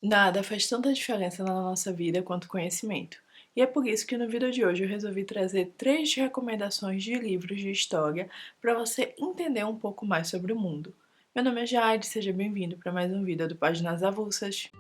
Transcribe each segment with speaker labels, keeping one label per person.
Speaker 1: Nada faz tanta diferença na nossa vida quanto conhecimento. E é por isso que no vídeo de hoje eu resolvi trazer 3 recomendações de livros de história para você entender um pouco mais sobre o mundo. Meu nome é Jade, seja bem-vindo para mais um vídeo do Páginas Avulsas.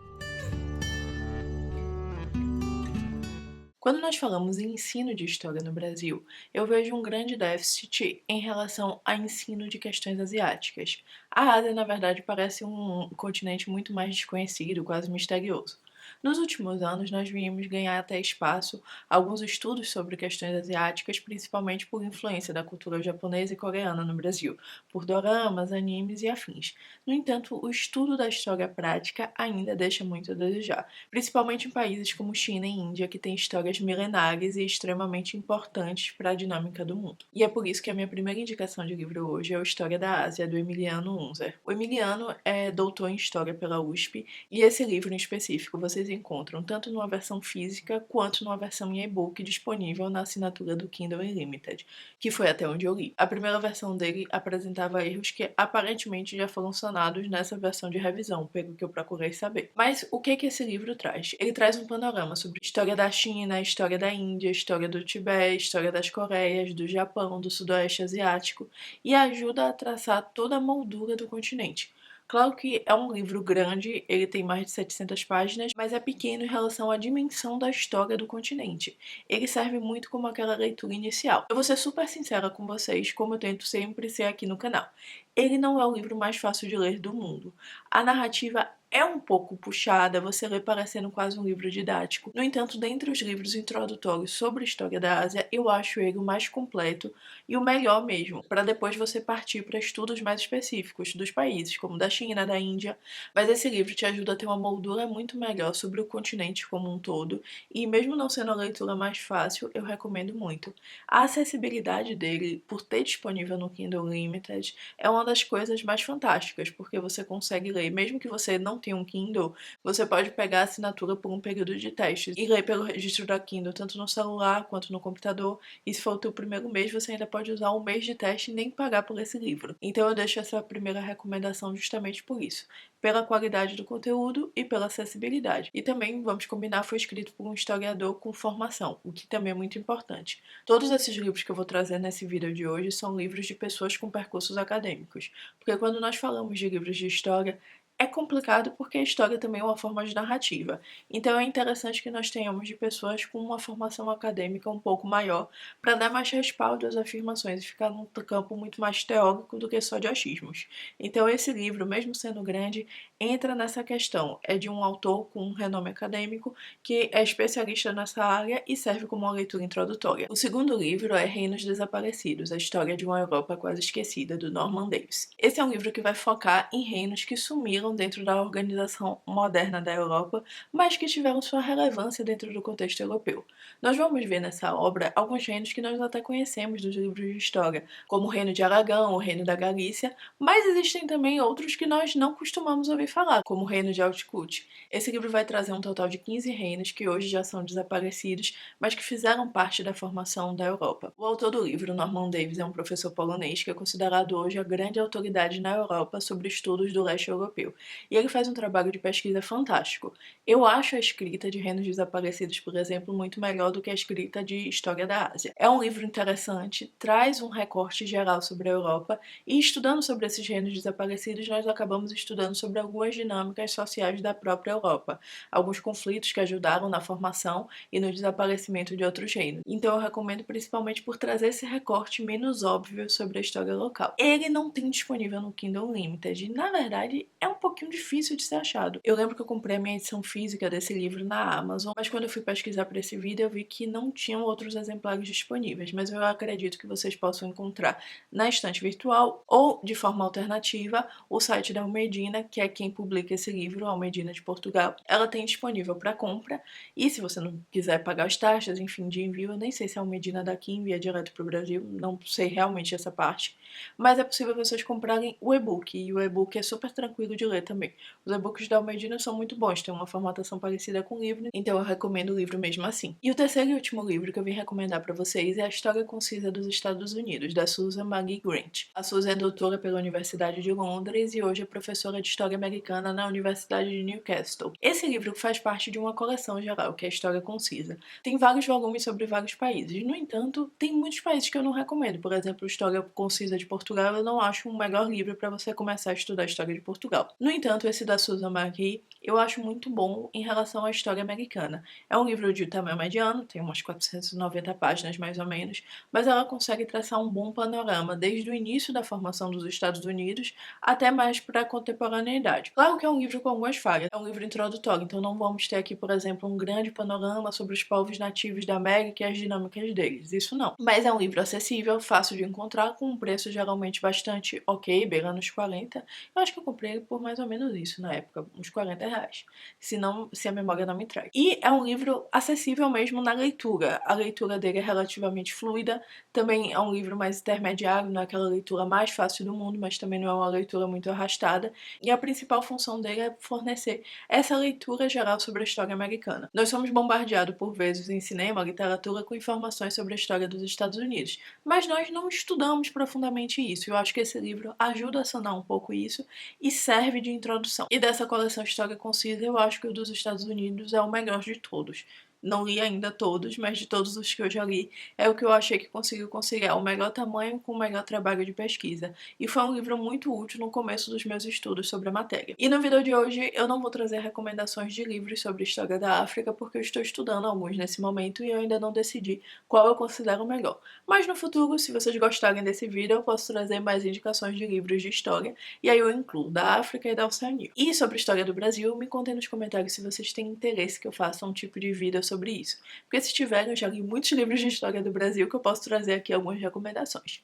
Speaker 1: Quando nós falamos em ensino de história no Brasil, eu vejo um grande déficit em relação a ensino de questões asiáticas. A Ásia, na verdade, parece um continente muito mais desconhecido, quase misterioso. Nos últimos anos, nós vimos ganhar até espaço alguns estudos sobre questões asiáticas, principalmente por influência da cultura japonesa e coreana no Brasil, por doramas, animes e afins. No entanto, o estudo da história prática ainda deixa muito a desejar, principalmente em países como China e Índia, que têm histórias milenares e extremamente importantes para a dinâmica do mundo. E é por isso que a minha primeira indicação de livro hoje é o História da Ásia, do Emiliano Unzer. O Emiliano é doutor em História pela USP, e esse livro em específico vocês encontram tanto numa versão física quanto numa versão em e-book disponível na assinatura do Kindle Unlimited, que foi até onde eu li. A primeira versão dele apresentava erros que aparentemente já foram sanados nessa versão de revisão, pelo que eu procurei saber. Mas o que esse livro traz? Ele traz um panorama sobre a história da China, a história da Índia, a história do Tibete, a história das Coreias, do Japão, do Sudoeste Asiático e ajuda a traçar toda a moldura do continente. Claro que é um livro grande, ele tem mais de 700 páginas, mas é pequeno em relação à dimensão da história do continente. Ele serve muito como aquela leitura inicial. Eu vou ser super sincera com vocês, como eu tento sempre ser aqui no canal. Ele não é o livro mais fácil de ler do mundo. A narrativa é um pouco puxada, você lê parecendo quase um livro didático. No entanto, dentre os livros introdutórios sobre a história da Ásia, eu acho ele o mais completo e o melhor mesmo, para depois você partir para estudos mais específicos dos países, como da China, da Índia. Mas esse livro te ajuda a ter uma moldura muito melhor sobre o continente como um todo, e mesmo não sendo a leitura mais fácil, eu recomendo muito. A acessibilidade dele, por ter disponível no Kindle Unlimited, é uma das coisas mais fantásticas, porque você consegue ler, mesmo que você não tenha um Kindle, você pode pegar a assinatura por um período de testes e ler pelo registro da Kindle, tanto no celular quanto no computador, e se for o teu primeiro mês, você ainda pode usar um mês de teste e nem pagar por esse livro. Então eu deixo essa primeira recomendação justamente por isso, pela qualidade do conteúdo e pela acessibilidade. E também, vamos combinar, foi escrito por um historiador com formação, o que também é muito importante. Todos esses livros que eu vou trazer nesse vídeo de hoje são livros de pessoas com percursos acadêmicos, porque quando nós falamos de livros de história, é complicado porque a história também é uma forma de narrativa. Então é interessante que nós tenhamos de pessoas com uma formação acadêmica um pouco maior para dar mais respaldo às afirmações e ficar num campo muito mais teórico do que só de achismos. Então esse livro, mesmo sendo grande, entra nessa questão. É de um autor com um renome acadêmico que é especialista nessa área e serve como uma leitura introdutória. O segundo livro é Reinos Desaparecidos, a história de uma Europa quase esquecida, do Norman Davies. Esse é um livro que vai focar em reinos que sumiram dentro da organização moderna da Europa, mas que tiveram sua relevância dentro do contexto europeu. Nós vamos ver nessa obra alguns reinos que nós até conhecemos dos livros de história, como o Reino de Aragão, o Reino da Galícia, mas existem também outros que nós não costumamos ouvir falar, como o Reino de Outcut. Esse livro vai trazer um total de 15 reinos que hoje já são desaparecidos, mas que fizeram parte da formação da Europa. O autor do livro, Norman Davies, é um professor polonês que é considerado hoje a grande autoridade na Europa sobre estudos do leste europeu, e ele faz um trabalho de pesquisa fantástico. Eu acho a escrita de Reinos Desaparecidos, por exemplo, muito melhor do que a escrita de História da Ásia. É um livro interessante, traz um recorte geral sobre a Europa, e estudando sobre esses reinos desaparecidos, nós acabamos estudando sobre algumas dinâmicas sociais da própria Europa, alguns conflitos que ajudaram na formação e no desaparecimento de outros reinos. Então eu recomendo principalmente por trazer esse recorte menos óbvio sobre a história local. Ele não tem disponível no Kindle Unlimited e, na verdade, é um pouquinho difícil de ser achado. Eu lembro que eu comprei a minha edição física desse livro na Amazon, mas quando eu fui pesquisar para esse vídeo eu vi que não tinham outros exemplares disponíveis, mas eu acredito que vocês possam encontrar na estante virtual ou, de forma alternativa, o site da Almedina, que é quem publica esse livro, a Almedina de Portugal. Ela tem disponível para compra, e se você não quiser pagar as taxas, enfim, de envio, eu nem sei se a Almedina daqui envia direto para o Brasil, não sei realmente essa parte, mas é possível vocês comprarem o e-book, e o e-book é super tranquilo de ler. ler também. Os e-books da Almedina são muito bons, tem uma formatação parecida com o livro, então eu recomendo o livro mesmo assim. E o terceiro e último livro que eu vim recomendar para vocês é A História Concisa dos Estados Unidos, da Susan Maggie Grant. A Susan é doutora pela Universidade de Londres e hoje é professora de História Americana na Universidade de Newcastle. Esse livro faz parte de uma coleção geral, que é a História Concisa. Tem vários volumes sobre vários países. No entanto, tem muitos países que eu não recomendo. Por exemplo, História Concisa de Portugal, eu não acho um melhor livro para você começar a estudar a história de Portugal. No entanto, esse da Susan Maggie eu acho muito bom em relação à história americana. É um livro de tamanho mediano, tem umas 490 páginas mais ou menos, mas ela consegue traçar um bom panorama desde o início da formação dos Estados Unidos até mais para a contemporaneidade. Claro que é um livro com algumas falhas, é um livro introdutório, então não vamos ter aqui, por exemplo, um grande panorama sobre os povos nativos da América e as dinâmicas deles, isso não. Mas é um livro acessível, fácil de encontrar, com um preço geralmente bastante ok, beirando os 40. Eu acho que eu comprei por mais ou menos isso na época, uns 40 reais, se a memória não me trai. E é um livro acessível mesmo na leitura, a leitura dele é relativamente fluida, também é um livro mais intermediário, não é aquela leitura mais fácil do mundo, mas também não é uma leitura muito arrastada, e a principal função dele é fornecer essa leitura geral sobre a história americana. Nós somos bombardeados por vezes em cinema, literatura, com informações sobre a história dos Estados Unidos, mas nós não estudamos profundamente isso. Eu acho que esse livro ajuda a sanar um pouco isso e serve de introdução. E dessa coleção História Concisa, eu acho que o dos Estados Unidos é o melhor de todos. Não li ainda todos, mas de todos os que eu já li, é o que eu achei que conseguiu conciliar o melhor tamanho com o melhor trabalho de pesquisa. E foi um livro muito útil no começo dos meus estudos sobre a matéria. E no vídeo de hoje eu não vou trazer recomendações de livros sobre a história da África, porque eu estou estudando alguns nesse momento e eu ainda não decidi qual eu considero o melhor. Mas no futuro, se vocês gostarem desse vídeo, eu posso trazer mais indicações de livros de história, e aí eu incluo da África e da Oceania. E sobre a história do Brasil, me contem nos comentários se vocês têm interesse que eu faça um tipo de vídeo sobre isso. Porque se tiverem, eu já li muitos livros de história do Brasil que eu posso trazer aqui algumas recomendações.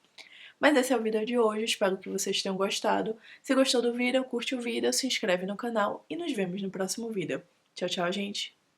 Speaker 1: Mas esse é o vídeo de hoje, espero que vocês tenham gostado. Se gostou do vídeo, curte o vídeo, se inscreve no canal e nos vemos no próximo vídeo. Tchau, tchau, gente!